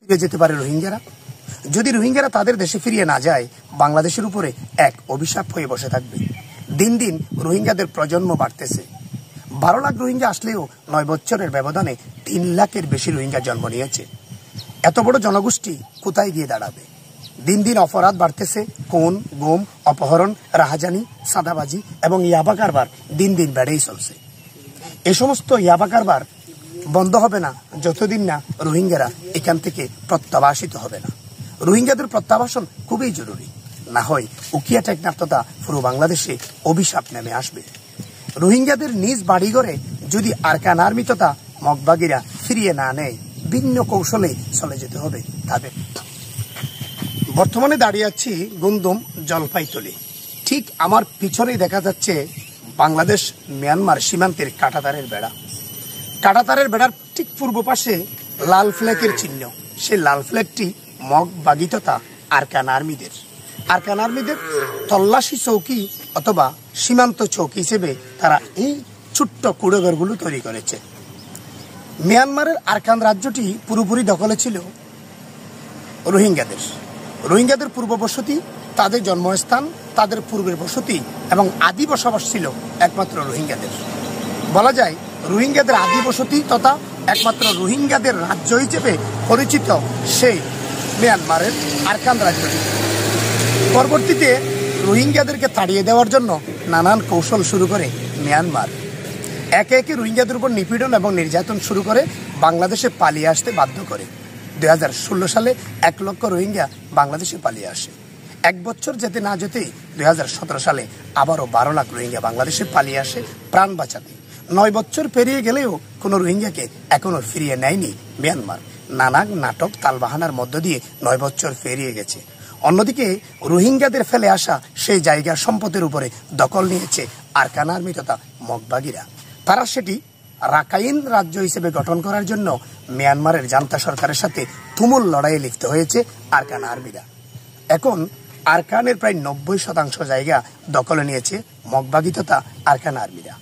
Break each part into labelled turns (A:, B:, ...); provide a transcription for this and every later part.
A: ফিরে যেতে পারে রোহিঙ্গারা। যদি রোহিঙ্গারা তাদের দেশে ফিরিয়ে না যায়, বাংলাদেশের উপরে এক অভিশাপ হয়ে বসে থাকবে। দিন দিন রোহিঙ্গাদের প্রজন্ম বাড়তেছে। 12 লাখ রোহিঙ্গা আসলেও 9 বছরের ব্যবধানে 3 লাখের বেশি রোহিঙ্গা জন্ম নিয়েছে। এত বড় জনগোষ্ঠী কোথায় গিয়ে দাঁড়াবে? দিন দিন অপরাধ বাড়তেছে। খুন, গুম, অপহরণ, রাহাজানি, সাদাবাজি এবং ইয়াবা কারবার দিন দিন বেড়েই চলছে। এ সমস্ত ইয়াবা কারবার বন্ধ হবে না যতদিন না রোহিঙ্গারা এখান থেকে প্রত্যাবাসিত হবে না। রোহিঙ্গাদের প্রত্যাবাসন খুবই জরুরি, না হয় উকিয়া টেকনাফ তথা পুরো বাংলাদেশে অভিশাপ নেমে আসবে। রোহিঙ্গাদের নিজ বাড়িঘরে যদি আরকান আর্মি তথা মগবাগিরা ফিরিয়ে না নেয়, ভিন্ন কৌশলে চলে যেতে হবে তাদের। বর্তমানে দাঁড়িয়ে আছি গুমদুম জলপাইতলি। ঠিক আমার পিছনেই দেখা যাচ্ছে বাংলাদেশ মিয়ানমার সীমান্তের কাঁটাতারের বেড়া। কাঁটাতারের বেড়ার ঠিক পূর্ব পাশে লাল ফ্ল্যাগের চিহ্ন। সেই লাল ফ্ল্যাগটি মগবাগি তথা আরকান আর্মিদের। আরকান আর্মিদের তল্লাশি চৌকি অথবা সীমান্ত চৌকি হিসেবে তারা এই ছোট্ট কুড়েঘরগুলো তৈরি করেছে। মিয়ানমারের আরকান রাজ্যটি পুরোপুরি দখলে ছিল রোহিঙ্গাদের। রোহিঙ্গাদের পূর্ব বসতি, তাদের জন্মস্থান, তাদের পূর্বের বসতি এবং আদি বসবাস ছিল একমাত্র রোহিঙ্গাদের। বলা যায় রোহিঙ্গাদের আদি বসতি তথা একমাত্র রোহিঙ্গাদের রাজ্য হিসেবে পরিচিত সেই মিয়ানমারের আরকান রাজ্যটি। পরবর্তীতে রোহিঙ্গাদেরকে তাড়িয়ে দেওয়ার জন্য নানান কৌশল শুরু করে মিয়ানমার। একে একে রোহিঙ্গাদের উপর নিপীড়ন এবং নির্যাতন শুরু করে বাংলাদেশে পালিয়ে আসতে বাধ্য করে। 2016 সালে 1 লক্ষ রোহিঙ্গা বাংলাদেশে পালিয়ে আসে। 1 বছর যেতে না যেতেই 2017 সালে আবারও 12 লাখ রোহিঙ্গা বাংলাদেশে পালিয়ে আসে প্রাণ বাঁচাতে। 9 বছর পেরিয়ে গেলেও কোনো রোহিঙ্গাকে এখনো ফিরিয়ে নেয়নি মিয়ানমার। নানা নাটক তালবাহানার মধ্য দিয়ে 9 বছর পেরিয়ে গেছে। অন্যদিকে রোহিঙ্গাদের ফেলে আসা সেই জায়গার সম্পদের উপরে দখল নিয়েছে আরকান আর্মি তথা মগবাগিরা। তারা সেটি রাখাইন রাজ্য হিসেবে গঠন করার জন্য মিয়ানমারের জান্তা সরকারের সাথে তুমুল লড়াইয়ে লিপ্ত হয়েছে আরকান আর্মিরা। এখন আরকানের প্রায় 90% জায়গা দখলে নিয়েছে মগবাগি তথা আরকান আর্মিরা।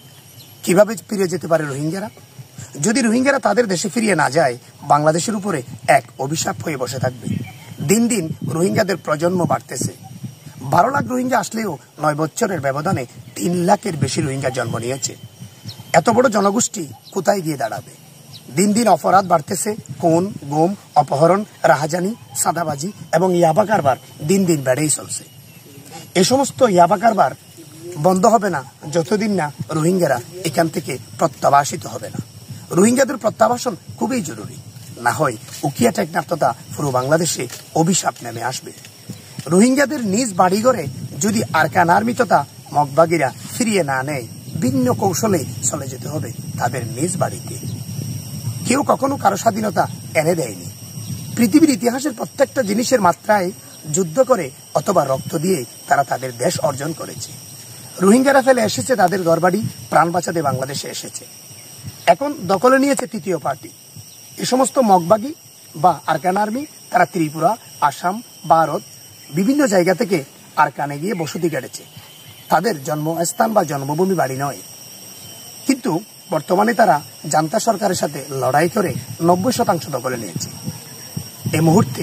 A: কিভাবে ফিরে যেতে পারে রোহিঙ্গারা? যদি রোহিঙ্গারা তাদের দেশে ফিরিয়ে না যায়, বাংলাদেশের উপরে এক অভিশাপ হয়ে বসে থাকবে। দিন দিন রোহিঙ্গাদের প্রজন্ম বাড়তেছে। 12 লাখ রোহিঙ্গা আসলেও 9 বছরের ব্যবধানে 3 লাখের বেশি রোহিঙ্গা জন্ম নিয়েছে। এত বড় জনগোষ্ঠী কোথায় গিয়ে দাঁড়াবে? দিন দিন অপরাধ বাড়তেছে। খুন, গুম, অপহরণ, রাহাজানি, সাদাবাজি এবং ইয়াবা কারবার দিন দিন বেড়েই চলছে। এ সমস্ত ইয়াবা কারবার বন্ধ হবে না যতদিন না রোহিঙ্গারা এখান থেকে প্রত্যাবাসিত হবে না। রোহিঙ্গাদের প্রত্যাবাসন খুবই জরুরি, না হয় উকিয়া টেকনাফ তথা পুরো বাংলাদেশে অভিশাপ নেমে আসবে। রোহিঙ্গাদের নিজ বাড়িঘরে যদি আরকান আর্মি তথা মগবাগিরা ফিরিয়ে না নেয়, ভিন্ন কৌশলে চলে যেতে হবে তাদের নিজ বাড়িতে। কেউ কখনো কারো স্বাধীনতা এনে দেয়নি। পৃথিবীর ইতিহাসের প্রত্যেকটা জিনিসের মাত্রায় যুদ্ধ করে অথবা রক্ত দিয়ে তারা তাদের দেশ অর্জন করেছে। রোহিঙ্গারা ফেলে এসেছে তাদের ঘরবাড়ি, প্রাণ বাঁচাতে বাংলাদেশে এসেছে। এখন দখলে নিয়েছে তৃতীয় পার্টি। এ সমস্ত মগবাগি বা আরকান আর্মি তারা ত্রিপুরা, আসাম, ভারত বিভিন্ন জায়গা থেকে আরকানে গিয়ে বসতি গেড়েছে। তাদের জন্মস্থান বা জন্মভূমি বাড়ি নয়। কিন্তু বর্তমানে তারা জান্তা সরকারের সাথে লড়াই করে 90% দখলে নিয়েছে। এই মুহূর্তে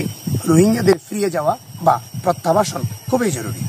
A: রোহিঙ্গাদের ফিরিয়ে যাওয়া বা প্রত্যাবাসন খুবই জরুরি।